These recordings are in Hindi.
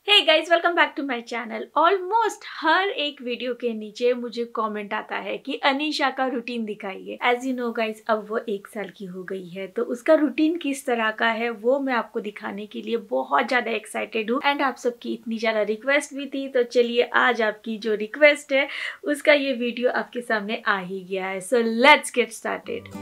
Hey guys, welcome back to my channel. Almost हर एक वीडियो के नीचे मुझे कमेंट आता है कि अनीशा का रूटीन दिखाइए। एज यू नो गाइस, अब वो 1 साल की हो गई है, तो उसका रूटीन किस तरह का है वो मैं आपको दिखाने के लिए बहुत ज्यादा एक्साइटेड हूँ। एंड आप सबकी इतनी ज्यादा रिक्वेस्ट भी थी, तो चलिए आज आपकी जो रिक्वेस्ट है उसका ये वीडियो आपके सामने आ ही गया है। So let's get started.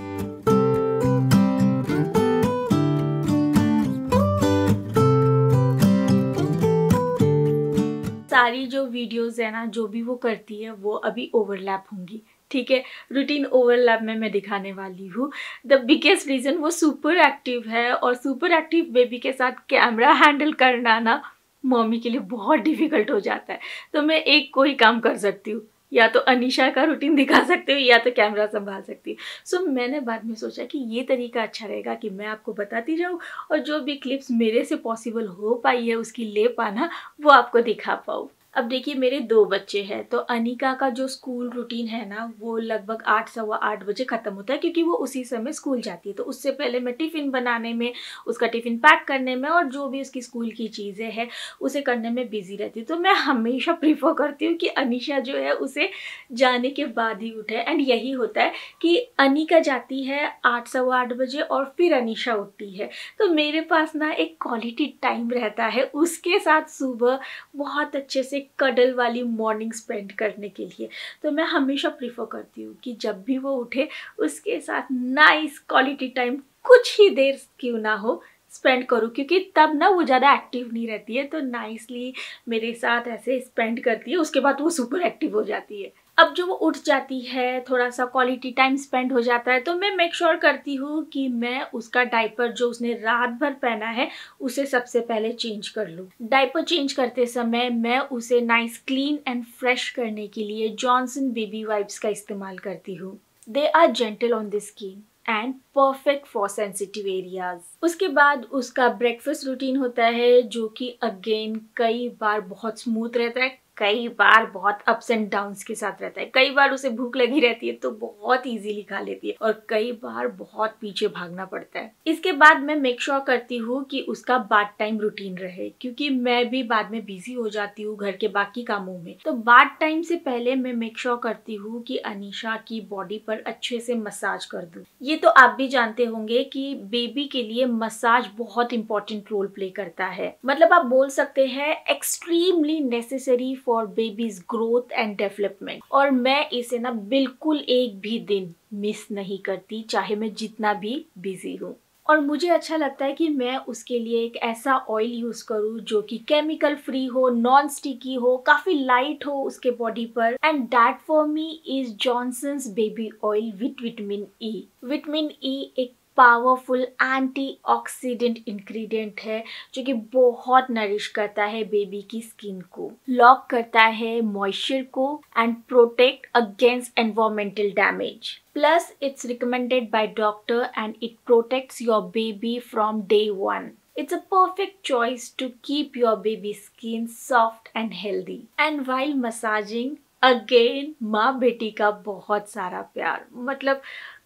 सारी जो वीडियोस है ना, जो भी वो करती है वो अभी ओवरलैप होंगी, ठीक है। रूटीन ओवरलैप में मैं दिखाने वाली हूँ। द बिगेस्ट रीजन, वो सुपर एक्टिव है और सुपर एक्टिव बेबी के साथ कैमरा हैंडल करना ना मम्मी के लिए बहुत डिफिकल्ट हो जाता है। तो मैं एक को ही काम कर सकती हूँ, या तो अनीशा का रूटीन दिखा सकती हूँ या तो कैमरा संभाल सकती हूँ। सो मैंने बाद में सोचा कि ये तरीका अच्छा रहेगा कि मैं आपको बताती जाऊँ और जो भी क्लिप्स मेरे से पॉसिबल हो पाई है उसकी ले पाना वो आपको दिखा पाऊँ। अब देखिए, मेरे 2 बच्चे हैं, तो अनिका का जो स्कूल रूटीन है ना वो लगभग 8 सवा 8 बजे खत्म होता है, क्योंकि वो उसी समय स्कूल जाती है। तो उससे पहले मैं टिफ़िन बनाने में, उसका टिफ़िन पैक करने में और जो भी उसकी स्कूल की चीज़ें हैं उसे करने में बिजी रहती हूँ। तो मैं हमेशा प्रीफर करती हूँ कि अनीशा जो है उसे जाने के बाद ही उठे। एंड यही होता है कि अनिका जाती है 8 सवा 8 बजे और फिर अनीशा उठती है। तो मेरे पास ना एक क्वालिटी टाइम रहता है उसके साथ सुबह बहुत अच्छे से कडल वाली मॉर्निंग स्पेंड करने के लिए। तो मैं हमेशा प्रीफर करती हूँ कि जब भी वो उठे उसके साथ नाइस क्वालिटी टाइम कुछ ही देर क्यों ना हो स्पेंड करूँ, क्योंकि तब ना वो ज़्यादा एक्टिव नहीं रहती है। तो नाइसली मेरे साथ ऐसे स्पेंड करती है, उसके बाद वो सुपर एक्टिव हो जाती है। अब जो वो उठ जाती है, थोड़ा सा क्वालिटी टाइम स्पेंड हो जाता है, तो मैं मेक श्योर करती हूँ कि मैं उसका डायपर जो उसने रात भर पहना है उसे सबसे पहले चेंज कर लूँ। डायपर चेंज करते समय मैं उसे नाइस क्लीन एंड फ्रेश करने के लिए जॉनसन बेबी वाइप्स का इस्तेमाल करती हूँ। They are gentle on the skin and perfect for sensitive areas. उसके बाद उसका ब्रेकफास्ट रूटीन होता है, जो कि अगेन कई बार बहुत स्मूथ रहता है, कई बार बहुत अप्स एंड डाउन्स के साथ रहता है। कई बार उसे भूख लगी रहती है तो बहुत इजीली खा लेती है और कई बार बहुत पीछे भागना पड़ता है। इसके बाद मैं मेक श्योर करती हूँ कि उसका बाथ टाइम रूटीन रहे, क्योंकि मैं भी बाद में बिजी हो जाती हूँ घर के बाकी कामों में। तो बाथ टाइम से पहले मैं मेक श्योर करती हूँ कि अनीशा की बॉडी पर अच्छे से मसाज कर दूँ। ये तो आप भी जानते होंगे कि बेबी के लिए मसाज बहुत इंपॉर्टेंट रोल प्ले करता है। मतलब आप बोल सकते हैं extremely necessary for babies growth and development. और मैं इसे ना बिल्कुल एक भी दिन मिस नहीं करती, चाहे मैं जितना भी बिजी हूँ। और मुझे अच्छा लगता है कि मैं उसके लिए एक ऐसा ऑयल यूज करूँ जो कि केमिकल फ्री हो, नॉन स्टिकी हो, काफी लाइट हो उसके बॉडी पर। And that for me is Johnson's baby oil with vitamin E. Vitamin E एक पावरफुल एंटीऑक्सीडेंट इंग्रेडिएंट है जो कि बहुत नरिश करता है बेबी की स्किन को, लॉक करता है मॉइस्चर को and protect against environmental damage. Plus, it's recommended by doctor and it protects your baby from day one. It's a perfect choice to keep your baby's skin soft and healthy. And while massaging, again, माँ बेटी का बहुत सारा प्यार, मतलब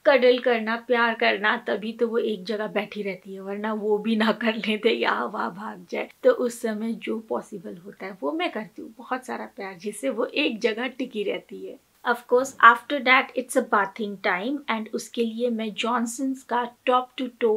कडल करना, प्यार करना, तभी तो वो एक जगह बैठी रहती है, वरना वो भी ना कर लेते या वहाँ भाग जाए। तो उस समय जो पॉसिबल होता है वो मैं करती हूँ, बहुत सारा प्यार, जिससे वो एक जगह टिकी रहती है। Of course, after that it's a bathing time and उसके लिए मैं जॉनसन्स का top to toe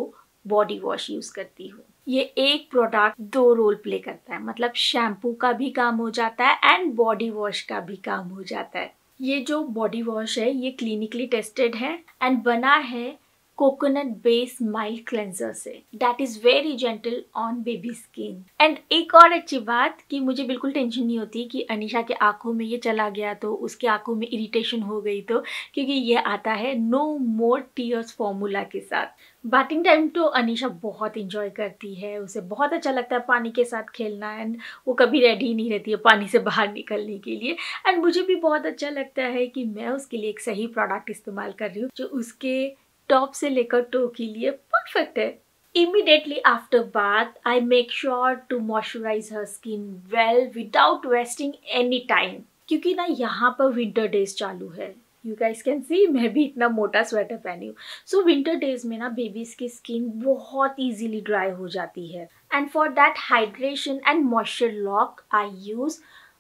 body wash use करती हूँ। ये एक प्रोडक्ट 2 रोल प्ले करता है, मतलब शैम्पू का भी काम हो जाता है एंड बॉडी वॉश का भी काम हो जाता है। ये जो बॉडी वॉश है ये क्लिनिकली टेस्टेड है एंड बना है कोकोनट बेस्ड माइल्ड क्लेंजर से। That is very gentle on baby skin. And एक और अच्छी बात कि मुझे बिल्कुल टेंशन नहीं होती कि अनीशा के आंखों में ये चला गया तो, उसके आंखों में इरिटेशन हो गई तो, क्योंकि ये आता है नो मोर टीयर्स फॉर्मूला के साथ। बैटिंग टाइम तो अनीशा बहुत इंजॉय करती है, उसे बहुत अच्छा लगता है पानी के साथ खेलना एंड वो कभी रेडी ही नहीं रहती है पानी से बाहर निकलने के लिए। एंड मुझे भी बहुत अच्छा लगता है कि मैं उसके लिए एक सही प्रोडक्ट इस्तेमाल कर रही हूँ जो उसके टॉप से लेकर टो के लिए परफेक्ट है। Immediately after bath, I make sure to moisturize her skin well without wasting any time. क्योंकि ना यहाँ पर विंटर डेज चालू है, यू गाइस कैन सी मैं भी इतना मोटा स्वेटर पहनी हूँ। सो विंटर डेज में ना बेबीज की स्किन बहुत इजीली ड्राई हो जाती है, and for that hydration and moisture lock I use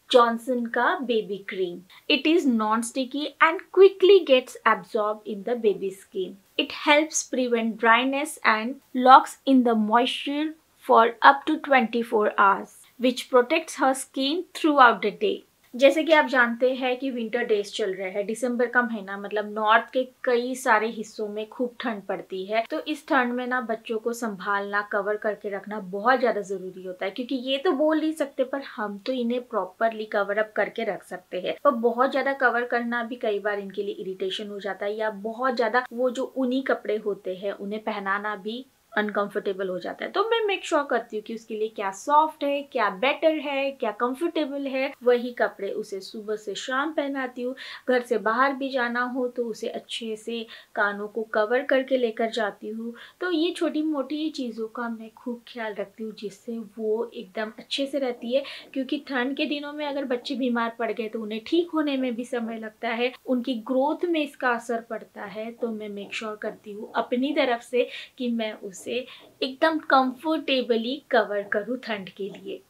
Johnson का baby cream. It is non-sticky and quickly gets absorbed in the baby's skin. It helps prevent dryness and locks in the moisture for up to 24 hours, which protects her skin throughout the day. जैसे कि आप जानते हैं कि विंटर डेज चल रहे हैं, दिसंबर का महीना, मतलब नॉर्थ के कई सारे हिस्सों में खूब ठंड पड़ती है। तो इस ठंड में ना बच्चों को संभालना, कवर करके रखना बहुत ज़्यादा ज़रूरी होता है, क्योंकि ये तो बोल नहीं सकते पर हम तो इन्हें प्रॉपरली कवर अप करके रख सकते हैं। पर बहुत ज़्यादा कवर करना भी कई बार इनके लिए इरिटेशन हो जाता है, या बहुत ज़्यादा वो जो ऊनी कपड़े होते हैं उन्हें पहनाना भी अनकंफर्टेबल हो जाता है। तो मैं मेक श्योर करती हूँ कि उसके लिए क्या सॉफ्ट है, क्या बेटर है, क्या कंफर्टेबल है, वही कपड़े उसे सुबह से शाम पहनाती हूँ। घर से बाहर भी जाना हो तो उसे अच्छे से कानों को कवर करके लेकर जाती हूँ। तो ये छोटी मोटी चीज़ों का मैं खूब ख्याल रखती हूँ, जिससे वो एकदम अच्छे से रहती है। क्योंकि ठंड के दिनों में अगर बच्चे बीमार पड़ गए तो उन्हें ठीक होने में भी समय लगता है, उनकी ग्रोथ में इसका असर पड़ता है। तो मैं मेक श्योर करती हूँ अपनी तरफ से कि मैं उसे एकदम कंफर्टेबली कवर करूँ ठंड के लिए।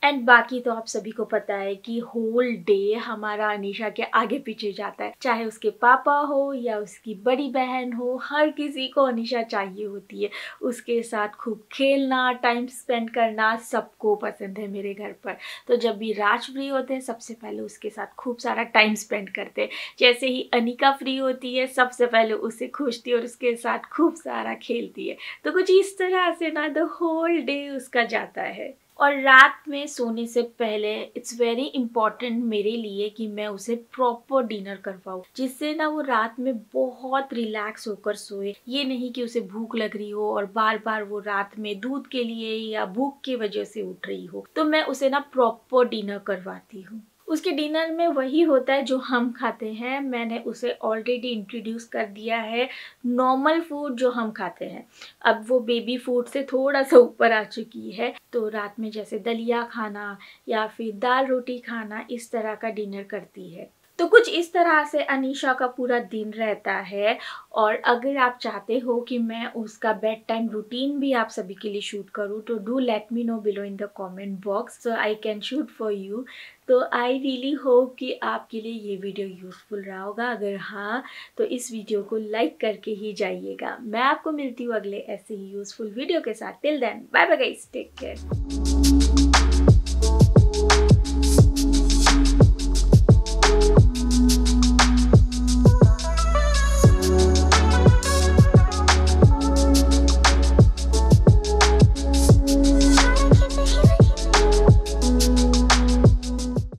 एंड बाकी तो आप सभी को पता है कि होल डे हमारा अनीशा के आगे पीछे जाता है, चाहे उसके पापा हो या उसकी बड़ी बहन हो, हर किसी को अनीशा चाहिए होती है। उसके साथ खूब खेलना, टाइम स्पेंड करना सबको पसंद है मेरे घर पर। तो जब भी राज फ्री होते हैं सबसे पहले उसके साथ खूब सारा टाइम स्पेंड करते हैं। जैसे ही अनिका फ्री होती है सबसे पहले उसे खोजती है और उसके साथ खूब सारा खेलती है। तो कुछ इस तरह से ना द होल डे उसका जाता है। और रात में सोने से पहले इट्स वेरी इम्पॉर्टेंट मेरे लिए कि मैं उसे प्रॉपर डिनर करवाऊँ, जिससे ना वो रात में बहुत रिलैक्स होकर सोए। ये नहीं कि उसे भूख लग रही हो और बार बार वो रात में दूध के लिए या भूख की वजह से उठ रही हो। तो मैं उसे ना प्रॉपर डिनर करवाती हूँ। उसके डिनर में वही होता है जो हम खाते हैं। मैंने उसे ऑलरेडी इंट्रोड्यूस कर दिया है नॉर्मल फूड जो हम खाते हैं। अब वो बेबी फूड से थोड़ा सा ऊपर आ चुकी है। तो रात में जैसे दलिया खाना या फिर दाल रोटी खाना, इस तरह का डिनर करती है। तो कुछ इस तरह से अनीशा का पूरा दिन रहता है। और अगर आप चाहते हो कि मैं उसका बेड टाइम रूटीन भी आप सभी के लिए शूट करूँ तो do let me know below in the comment box, so I can shoot for you. तो आई रियली होप कि आपके लिए ये वीडियो यूजफुल रहा होगा। अगर हाँ तो इस वीडियो को लाइक करके ही जाइएगा। मैं आपको मिलती हूँ अगले ऐसे ही यूजफुल वीडियो के साथ। Till then bye bye guys, take care.